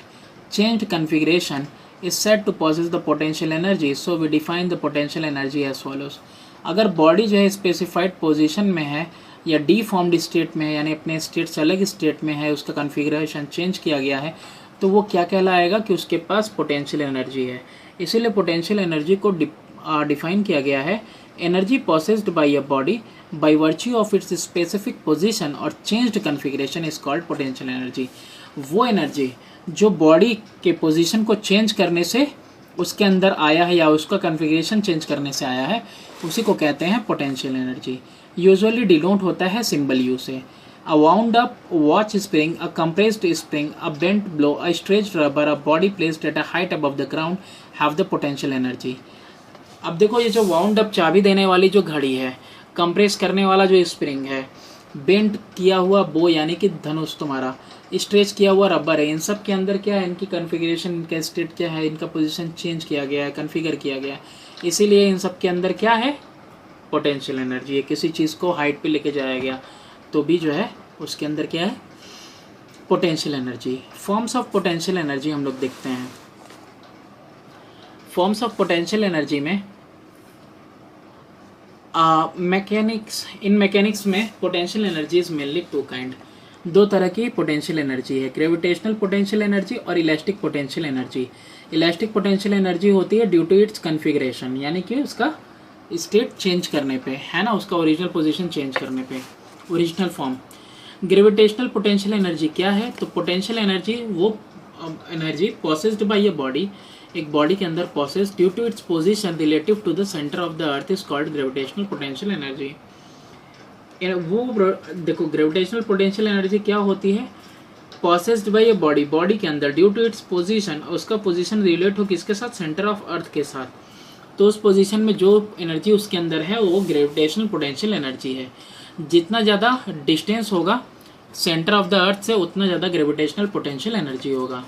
S1: changed configuration is said to possess the potential energy, so we define the potential energy as follows. अगर बॉडी जो है स्पेसिफाइड पोजीशन में है या डीफॉर्म्ड स्टेट में है, यानी अपने स्टेट से अलग स्टेट में है, उसका कॉन्फ़िगरेशन चेंज किया गया है, तो वो क्या कहलाएगा? कि उसके पास पोटेंशियल एनर्जी है। इसीलिए पोटेंशियल एनर्जी को डिफाइन किया गया है, energy possessed by a body by virtue of its specific position or changed configuration is called potential energy. वो एनर्जी जो बॉडी के पोजीशन को चेंज करने से उसके अंदर आया है या उसका कॉन्फ़िगरेशन चेंज करने से आया है, उसी को कहते हैं पोटेंशियल एनर्जी। यूजुअली डिनोट होता है सिंबल यू से। A wound up watch spring, a compressed spring, a bent bow, a stretched rubber, a body placed at a height above the ground have the potential energy. अब देखो ये जो वाउंड अप चाबी देने वाली जो घड़ी है, कंप्रेस करने वाला जो स्प्रिंग है, बेंट किया हुआ बो यानी कि धनुष तुम्हारा, स्ट्रेच किया हुआ रबर है, इन सब के अंदर क्या है? इनकी कॉन्फ़िगरेशन, इनका स्टेट क्या है? इनका पोजीशन चेंज किया गया है, कॉन्फ़िगर किया गया है, इसीलिए इन सब के अंदर क्या है? पोटेंशियल एनर्जी है। किसी चीज़ को हाइट पे लेके जाया गया तो भी जो है उसके अंदर क्या है? Potential energy. Forms of potential energy हम लोग देखते हैं। फॉर्म्स ऑफ पोटेंशियल एनर्जी में मैकेनिक्स में potential energy is mainly two kind, दो तरह की पोटेंशियल एनर्जी है, ग्रेविटेशनल पोटेंशियल एनर्जी और elastic potential energy. Elastic potential energy होती है ड्यू टू इट्स कॉन्फ़िगरेशन, यानी कि उसका स्टेट चेंज करने पे, है ना, उसका ओरिजिनल पोजीशन चेंज करने पे, original form. Gravitational potential energy क्या है? तो पोटेंशियल एनर्जी वो energy possessed by a body, एक बॉडी के अंदर possess due to its position relative to the centre of the earth is called gravitational potential energy. वो देखो ग्रेविटेशनल पोटेंशियल एनर्जी क्या होती है? Possessed by a body, body के अंदर ड्यू टू इट्स पोजीशन, उसका पोजीशन रिलेट हो किसके साथ? सेंटर ऑफ अर्थ के साथ, तो उस पोजीशन में जो एनर्जी उसके अंदर है वो ग्रेविटेशनल पोटेंशियल एनर्जी है। जितना ज़्यादा डिस्टेंस होगा सेंटर ऑफ द अर्थ से उतना ज़्यादा ग्रेविटेशनल पोटेंशियल एनर्जी होगा।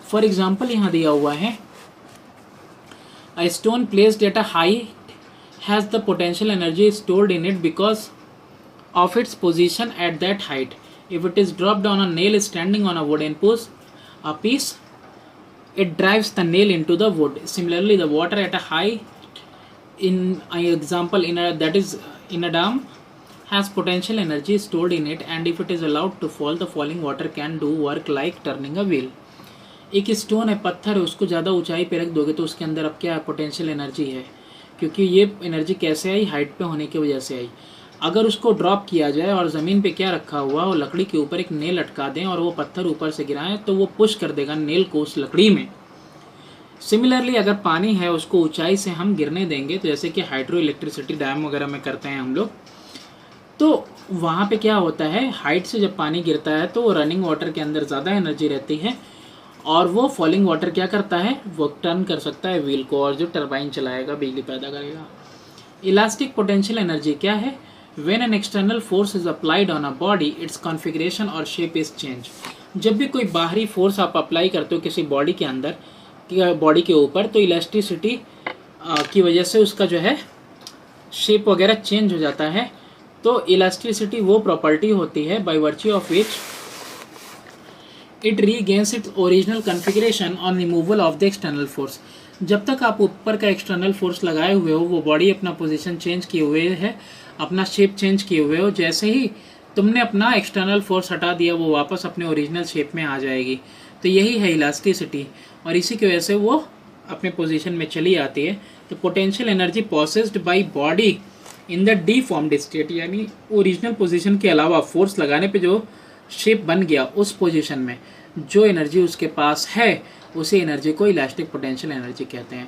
S1: फॉर एग्जांपल यहाँ दिया हुआ है, a stone placed at a height has the potential energy stored in it because of its position at that height. If it is dropped on a nail standing on a wooden piece, it drives the nail into the wood. Similarly, the water at a height, in an example that is in a dam, has potential energy stored in it, and if it is allowed to fall, the falling water can do work like turning a wheel. एक स्टोन है, पत्थर है, उसको ज़्यादा ऊंचाई पे रख दोगे तो उसके अंदर अब क्या है, पोटेंशियल एनर्जी है, क्योंकि ये एनर्जी कैसे आई, हाइट पे होने की वजह से आई। अगर उसको ड्रॉप किया जाए और ज़मीन पे क्या रखा हुआ और लकड़ी के ऊपर एक नेल लटका दें और वो पत्थर ऊपर से गिराएं तो वो पुश कर देगा नेल को उस लकड़ी में। सिमिलरली अगर पानी है उसको ऊंचाई से हम गिरने देंगे, तो जैसे कि हाइड्रो इलेक्ट्रिसिटी डैम वगैरह में करते हैं हम लोग, तो वहाँ पे क्या होता है, हाइट से जब पानी गिरता है तो रनिंग वाटर के अंदर ज़्यादा एनर्जी रहती है और वो फॉलिंग वाटर क्या करता है, वो टर्न कर सकता है व्हील को और जो टरबाइन चलाएगा बिजली पैदा करेगा। इलास्टिक पोटेंशियल एनर्जी क्या है, when an external force is applied on a body it's configuration और शेप इज चेंज। जब भी कोई बाहरी फोर्स आप अप्लाई करते हो किसी बॉडी के अंदर, बॉडी के ऊपर, तो इलास्टिसिटी की वजह से उसका जो है शेप वगैरह चेंज हो जाता है। तो इलास्टिसिटी वो प्रॉपर्टी होती है by virtue of which it regains its original configuration on removal of the external force. जब तक आप ऊपर का एक्सटर्नल फोर्स लगाए हुए हो, वो बॉडी अपना पोजीशन चेंज किए हुए है, अपना शेप चेंज किए हुए हो, जैसे ही तुमने अपना एक्सटर्नल फोर्स हटा दिया वो वापस अपने ओरिजिनल शेप में आ जाएगी। तो यही है इलास्टिसिटी और इसी की वजह से वो अपने पोजीशन में चली आती है। तो potential energy possessed by body in the deformed state, यानी ओरिजिनल पोजीशन के अलावा फोर्स लगाने पे जो शेप बन गया उस पोजीशन में जो एनर्जी उसके पास है, उसी एनर्जी को इलास्टिक पोटेंशियल एनर्जी कहते हैं।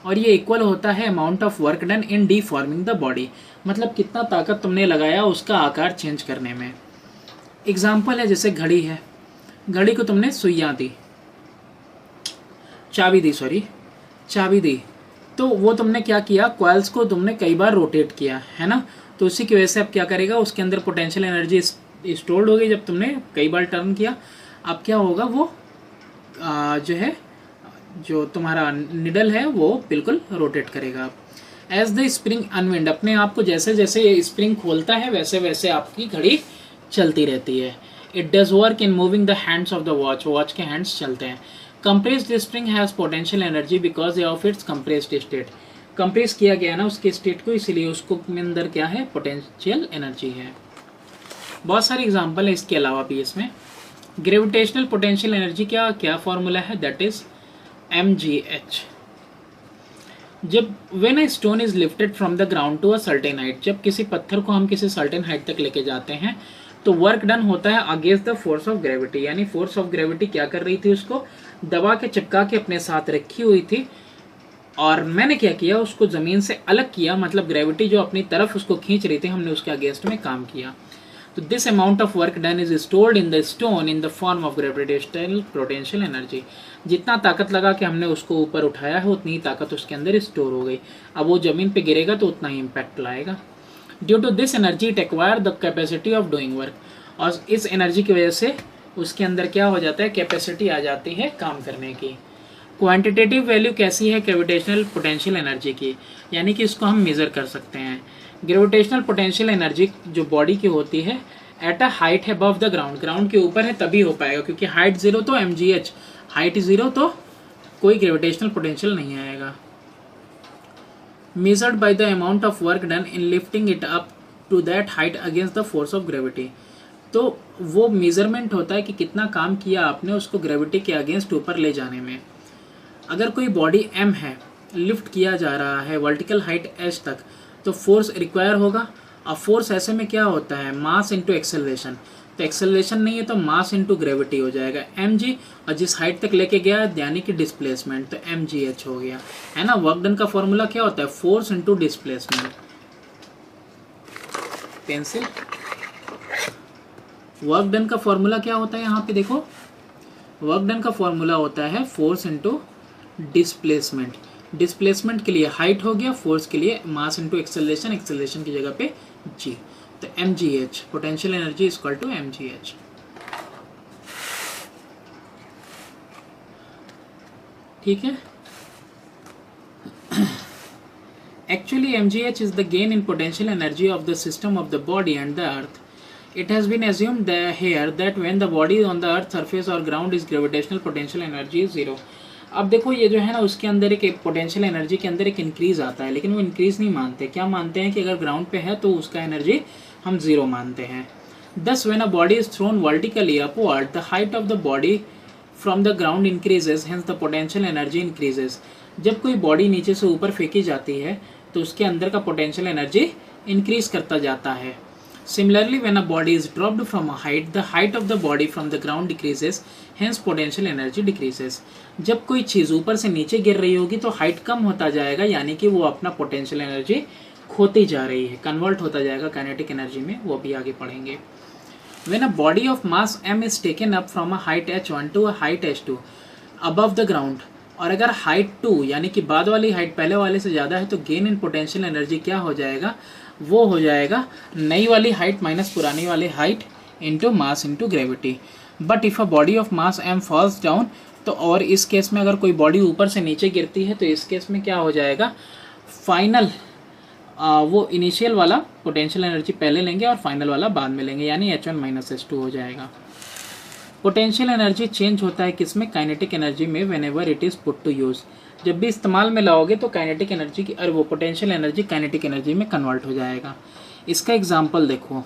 S1: और ये इक्वल होता है amount of work done in deforming the body, मतलब कितना ताकत तुमने लगाया उसका आकार चेंज करने में। एग्जाम्पल है जैसे घड़ी है, घड़ी को तुमने सुइयाँ दी, चाबी दी, तो वो तुमने क्या किया, कॉइल्स को तुमने कई बार रोटेट किया है ना, तो उसी की वजह से अब क्या करेगा, उसके अंदर पोटेंशियल एनर्जी स्टोर्ड हो गई जब तुमने कई बार टर्न किया। अब क्या होगा, वो जो है, जो तुम्हारा निडल है वो बिल्कुल रोटेट करेगा। एज द स्प्रिंग अनविंड, अपने आप को जैसे जैसे ये स्प्रिंग खोलता है वैसे वैसे आपकी घड़ी चलती रहती है। It does work in moving the hands of the watch, watch के हैंड्स चलते हैं। Compressed spring has potential energy because of it's compressed state, compress किया गया ना उसके स्टेट को, इसीलिए उसको में अंदर क्या है, पोटेंशियल एनर्जी है। बहुत सारे एग्जाम्पल है इसके अलावा भी इसमें। ग्रेविटेशनल पोटेंशियल एनर्जी क्या क्या फॉर्मूला है, दैट इज mgh। जब when a stone is lifted from the ground to a certain height, जब किसी पत्थर को हम किसी सर्टेन हाइट तक लेके जाते हैं तो वर्क डन होता है against the force of gravity, यानी फोर्स ऑफ ग्रेविटी क्या कर रही थी, उसको दबा के चिपका के अपने साथ रखी हुई थी और मैंने क्या किया, उसको ज़मीन से अलग किया, मतलब ग्रेविटी जो अपनी तरफ उसको खींच रही थी हमने उसके अगेंस्ट में काम किया। तो this amount of work done is stored in the stone in the form of gravitational potential energy. जितना ताकत लगा के हमने उसको ऊपर उठाया है उतनी ही ताकत उसके अंदर स्टोर हो गई। अब वो ज़मीन पे गिरेगा तो उतना ही इम्पैक्ट लाएगा। Due to this energy it acquire the capacity of doing work, और इस एनर्जी की वजह से उसके अंदर क्या हो जाता है, कैपेसिटी आ जाती है काम करने की। क्वांटिटेटिव वैल्यू कैसी है ग्रेविटेशनल पोटेंशियल एनर्जी की, यानी कि इसको हम मेज़र कर सकते हैं। ग्रेविटेशनल पोटेंशियल एनर्जी जो बॉडी की होती है eight a height above the ground, ground के ऊपर है तभी हो पाएगा, क्योंकि हाइट 0 तो mgh, हाइट 0 तो कोई ग्रेविटेशनल पोटेंशियल नहीं आएगा। Measured by the amount of work done in lifting it up to that height against the force of gravity, तो वो मेजरमेंट होता है कि कितना काम किया आपने उसको ग्रेविटी के अगेंस्ट ऊपर ले जाने में। अगर कोई बॉडी m है, लिफ्ट किया जा रहा है वर्टिकल हाइट h तक, तो फोर्स रिक्वायर होगा। अब फोर्स ऐसे में क्या होता है, मास इनटू एक्सेलरेशन, तो एक्सेलरेशन नहीं है तो मास इनटू ग्रेविटी हो जाएगा mg, और जिस हाइट तक लेके गया यानी कि डिस्प्लेसमेंट, तो mgh हो गया, है ना। वर्क डन का फॉर्मूला क्या होता है, force into displacement. Pencil, work done का फॉर्मूला क्या होता है, यहाँ पे देखो, वर्क डन का फॉर्मूला होता है फोर्स इनटू डिस्प्लेसमेंट। डिस्प्लेसमेंट के लिए हाइट हो गया, फोर्स के लिए मास इनटू एक्सेलरेशन, एक्सेलरेशन की जगह पे g, तो mgh, potential energy is equal to mgh। ठीक है। Actually mgh is the gain in potential energy of the system of the body and the earth. It has been assumed here that when the body on the earth surface or ground is gravitational potential energy is zero. अब देखो ये जो है ना उसके अंदर एक पोटेंशियल एनर्जी के अंदर एक इंक्रीज आता है, लेकिन वो इंक्रीज नहीं मानते। क्या मानते हैं कि अगर ग्राउंड पे है तो उसका एनर्जी हम जीरो मानते हैं। Thus when a body is thrown vertically upward, the height of the body from the ground increases, hence the potential energy increases. जब कोई बॉडी नीचे से ऊपर फेंकी जाती है तो उसके अंदर का पोटेंशियल एनर्जी इंक्रीज करता जाता है। Similarly, when a body is dropped from a height, the height of the body from the ground decreases, hence potential energy decreases. जब कोई चीज़ ऊपर से नीचे गिर रही होगी तो हाइट कम होता जाएगा, यानी कि वो अपना पोटेंशियल एनर्जी खोती जा रही है, कन्वर्ट होता जाएगा काइनेटिक एनर्जी में, वो भी आगे पढ़ेंगे। When a body of mass m is taken up from a height h1 to a height h2 above the ground, और अगर हाइट 2 यानी कि बाद वाली हाइट पहले वाले से ज़्यादा है तो गेन इन पोटेंशियल एनर्जी क्या हो जाएगा, वो हो जाएगा नई वाली हाइट माइनस पुरानी वाली height into mass into gravity. But if a body of mass m falls down, तो और इस केस में अगर कोई बॉडी ऊपर से नीचे गिरती है तो इस केस में क्या हो जाएगा, फाइनल वो इनिशियल वाला पोटेंशियल एनर्जी पहले लेंगे और फाइनल वाला बाद में लेंगे, यानी h1 माइनस h2 हो जाएगा। पोटेंशियल एनर्जी चेंज होता है किसमें, काइनेटिक एनर्जी में, whenever it is put to use. जब भी इस्तेमाल में लाओगे तो काइनेटिक एनर्जी की और वो पोटेंशियल एनर्जी काइनेटिक एनर्जी में कन्वर्ट हो जाएगा। इसका एग्जांपल देखो,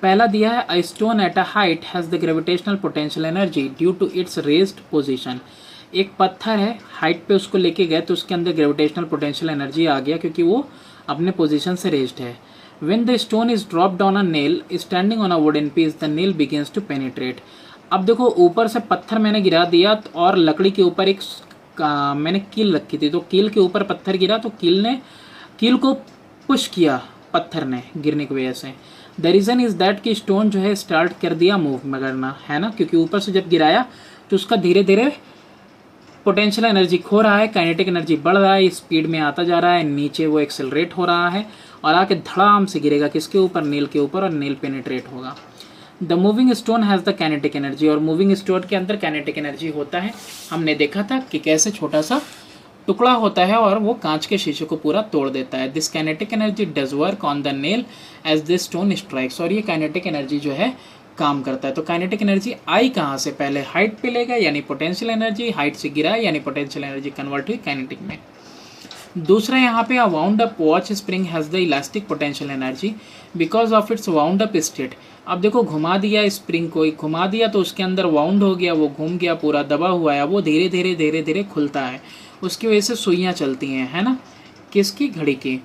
S1: पहला दिया है a stone at a height has the gravitational potential energy due to its raised position. एक पत्थर है, हाइट पे उसको लेके गए तो उसके अंदर ग्रेविटेशनल पोटेंशियल एनर्जी आ गया क्योंकि वो अपने पोजीशन से रेज्ड है। When the stone is dropped on a nail standing on a wooden piece, the nail begins to penetrate. अब देखो ऊपर से पत्थर मैंने गिरा दिया और लकड़ी के ऊपर एक मैंने कील रखी थी, तो कील के ऊपर पत्थर गिरा तो कील को पुश किया पत्थर ने गिरने की वजह से। द रीज़न इज़ दैट कि स्टोन जो है स्टार्ट कर दिया मूव में करना, है ना, क्योंकि ऊपर से जब गिराया तो उसका धीरे धीरे पोटेंशियल एनर्जी खो रहा है, काइनेटिक एनर्जी बढ़ रहा है, स्पीड में आता जा रहा है, नीचे वो एक्सेलरेट हो रहा है और आके धड़ाम से गिरेगा किसके ऊपर, नेल के ऊपर, और नेल पेनिट्रेट होगा। The moving stone has the kinetic energy, और मूविंग स्टोन के अंदर काइनेटिक एनर्जी होता है। हमने देखा था कि कैसे छोटा सा टुकड़ा होता है और वो कांच के शीशे को पूरा तोड़ देता है। This kinetic energy does work on the nail as this stone strikes, और ये काइनेटिक एनर्जी जो है काम करता है। तो काइनेटिक एनर्जी आई कहाँ से, पहले हाइट पे लेगा यानी पोटेंशियल एनर्जी, हाइट से गिरा यानी पोटेंशियल एनर्जी कन्वर्ट हुई काइनेटिक में। दूसरा यहाँ पे a wound up watch spring has the elastic potential energy because of its wound up state. अब देखो घुमा दिया स्प्रिंग को, घुमा दिया तो उसके अंदर वाउंड हो गया, वो घूम गया, पूरा दबा हुआ है, वो धीरे धीरे खुलता है, उसकी वजह से सुइयाँ चलती हैं, है ना, किसकी, घड़ी की।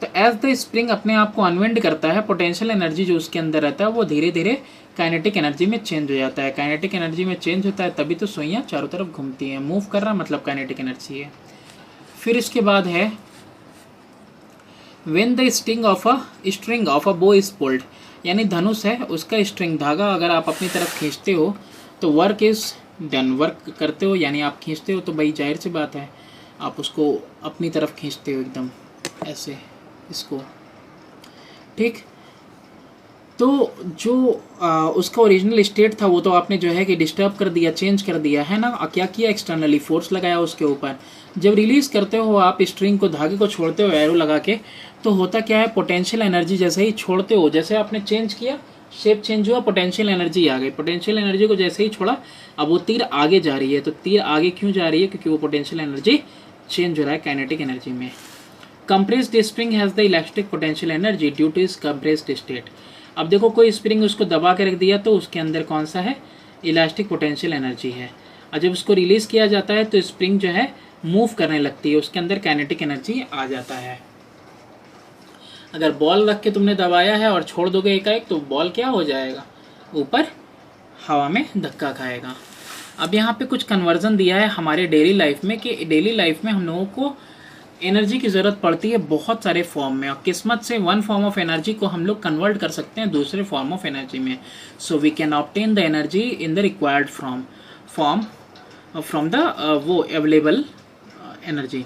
S1: तो एज द स्प्रिंग अपने आप को अनविंड करता है, पोटेंशियल एनर्जी जो उसके अंदर रहता है वो धीरे धीरे काइनेटिक एनर्जी में चेंज हो जाता है। काइनेटिक एनर्जी में चेंज होता है तभी तो सुइयाँ चारों तरफ घूमती हैं, मूव कर रहा मतलब काइनेटिक एनर्जी है। फिर इसके बाद है when the string of a बो इज पुल्ड, यानी धनुष है उसका स्ट्रिंग, धागा अगर आप अपनी तरफ खींचते हो तो वर्क इज डन, वर्क करते हो यानी आप खींचते हो तो भाई जाहिर सी बात है आप उसको अपनी तरफ खींचते हो एकदम ऐसे इसको, ठीक। तो जो उसका ओरिजिनल स्टेट था वो तो आपने जो है कि डिस्टर्ब कर दिया, चेंज कर दिया, है ना। क्या किया, एक्सटर्नली फोर्स लगाया उसके ऊपर। जब रिलीज़ करते हो आप स्ट्रिंग को, धागे को छोड़ते हो एरो लगा के, तो होता क्या है, पोटेंशियल एनर्जी जैसे ही छोड़ते हो, जैसे आपने चेंज किया, शेप चेंज हुआ, पोटेंशियल एनर्जी आ गई। पोटेंशियल एनर्जी को जैसे ही छोड़ा अब वो तीर आगे जा रही है। तो तीर आगे क्यों जा रही है, क्योंकि वो पोटेंशियल एनर्जी चेंज हो रहा है काइनेटिक एनर्जी में। Compressed spring has the elastic potential energy due to इस कंप्रेस्ड स्टेट। अब देखो कोई स्प्रिंग उसको दबा के रख दिया तो उसके अंदर कौन सा है, इलास्टिक पोटेंशियल एनर्जी है, और जब उसको रिलीज़ किया जाता है तो स्प्रिंग जो है मूव करने लगती है, उसके अंदर काइनेटिक एनर्जी आ जाता है। अगर बॉल रख के तुमने दबाया है और छोड़ दोगे एकाएक तो बॉल क्या हो जाएगा, ऊपर हवा में धक्का खाएगा। अब यहाँ पे कुछ कन्वर्जन दिया है हमारे डेली लाइफ में कि डेली लाइफ में हम लोगों को एनर्जी की ज़रूरत पड़ती है बहुत सारे फॉर्म में, और किस्मत से वन फॉर्म ऑफ एनर्जी को हम लोग कन्वर्ट कर सकते हैं दूसरे फॉर्म ऑफ एनर्जी में। So we can obtain the energy in the required form from the वो अवेलेबल एनर्जी।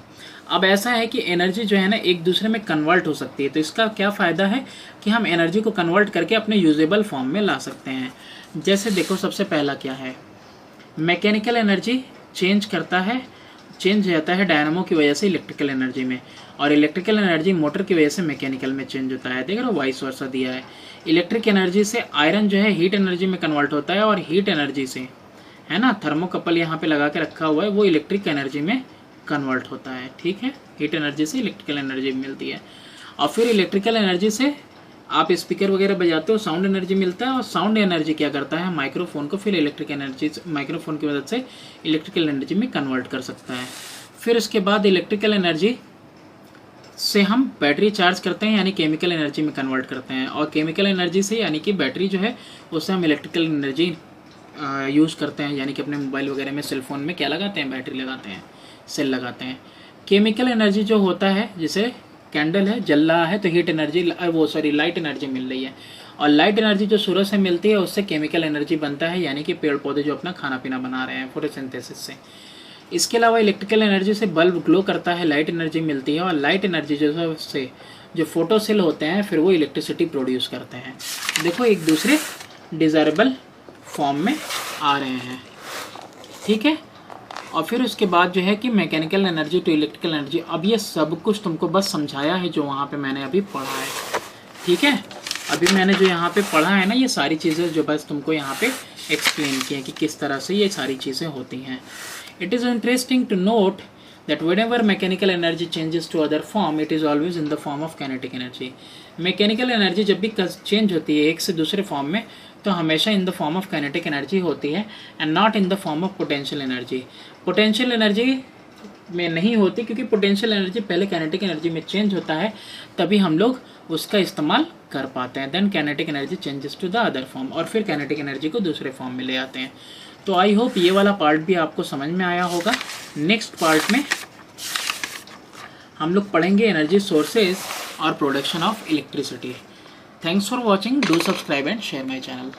S1: अब ऐसा है कि एनर्जी जो है ना एक दूसरे में कन्वर्ट हो सकती है, तो इसका क्या फ़ायदा है कि हम एनर्जी को कन्वर्ट करके अपने यूजेबल फॉर्म में ला सकते हैं। जैसे देखो सबसे पहला क्या है, मैकेनिकल एनर्जी चेंज हो जाता है डायनामो की वजह से इलेक्ट्रिकल एनर्जी में, और इलेक्ट्रिकल एनर्जी मोटर की वजह से मैकेनिकल में चेंज होता है। देख रहे हो वाइस वर्सा दिया है। इलेक्ट्रिक एनर्जी से आयरन जो है हीट एनर्जी में कन्वर्ट होता है, और हीट एनर्जी से, है ना, थर्मोकपल यहाँ पे लगा के रखा हुआ है, वो इलेक्ट्रिक एनर्जी में कन्वर्ट होता है। ठीक है, हीट एनर्जी से इलेक्ट्रिकल एनर्जी मिलती है। और फिर इलेक्ट्रिकल एनर्जी से आप स्पीकर वगैरह बजाते हो, साउंड एनर्जी मिलता है, और साउंड एनर्जी क्या करता है, माइक्रोफोन को फिर इलेक्ट्रिक एनर्जी, माइक्रोफोन की मदद से इलेक्ट्रिकल एनर्जी में कन्वर्ट कर सकता है। फिर उसके बाद इलेक्ट्रिकल एनर्जी से हम बैटरी चार्ज करते हैं, यानी केमिकल एनर्जी में कन्वर्ट करते हैं, और केमिकल एनर्जी से यानी कि बैटरी जो है उससे हम इलेक्ट्रिकल एनर्जी यूज़ करते हैं, यानी कि अपने मोबाइल वगैरह में, सेल फोन में क्या लगाते हैं, बैटरी लगाते हैं, सेल लगाते हैं। केमिकल एनर्जी जो होता है, जैसे कैंडल है, जल रहा है तो हीट एनर्जी, लाइट एनर्जी मिल रही है, और लाइट एनर्जी जो सूरज से मिलती है उससे केमिकल एनर्जी बनता है, यानी कि पेड़ पौधे जो अपना खाना पीना बना रहे हैं फोटोसिंथेसिस से। इसके अलावा इलेक्ट्रिकल एनर्जी से बल्ब ग्लो करता है, लाइट एनर्जी मिलती है, और लाइट एनर्जी जो फोटो सेल होते हैं फिर वो इलेक्ट्रिसिटी प्रोड्यूस करते हैं। देखो एक दूसरे डिज़ायरेबल फॉर्म में आ रहे हैं। ठीक है, और फिर उसके बाद जो है कि mechanical energy to electrical energy. अब ये सब कुछ तुमको बस समझाया है जो वहाँ पे मैंने अभी पढ़ा है। ठीक है, अभी मैंने जो यहाँ पे पढ़ा है ना, ये सारी चीज़ें जो बस तुमको यहाँ पे एक्सप्लेन की है कि किस तरह से ये सारी चीज़ें होती हैं। It is interesting to note that whenever mechanical energy changes to other form, it is always in the form of kinetic energy. Mechanical energy जब भी चेंज होती है एक से दूसरे फॉर्म में, तो हमेशा in the form of kinetic energy होती है, and not in the form of potential energy. Potential energy में नहीं होती, क्योंकि पोटेंशियल एनर्जी पहले काइनेटिक एनर्जी में चेंज होता है, तभी हम लोग उसका इस्तेमाल कर पाते हैं। Then kinetic energy changes to the other form, और फिर काइनेटिक एनर्जी को दूसरे फॉर्म में ले आते हैं। तो आई होप ये वाला पार्ट भी आपको समझ में आया होगा। नेक्स्ट पार्ट में हम लोग पढ़ेंगे एनर्जी सोर्सेज और production of electricity. Thanks for watching, do subscribe and share my channel.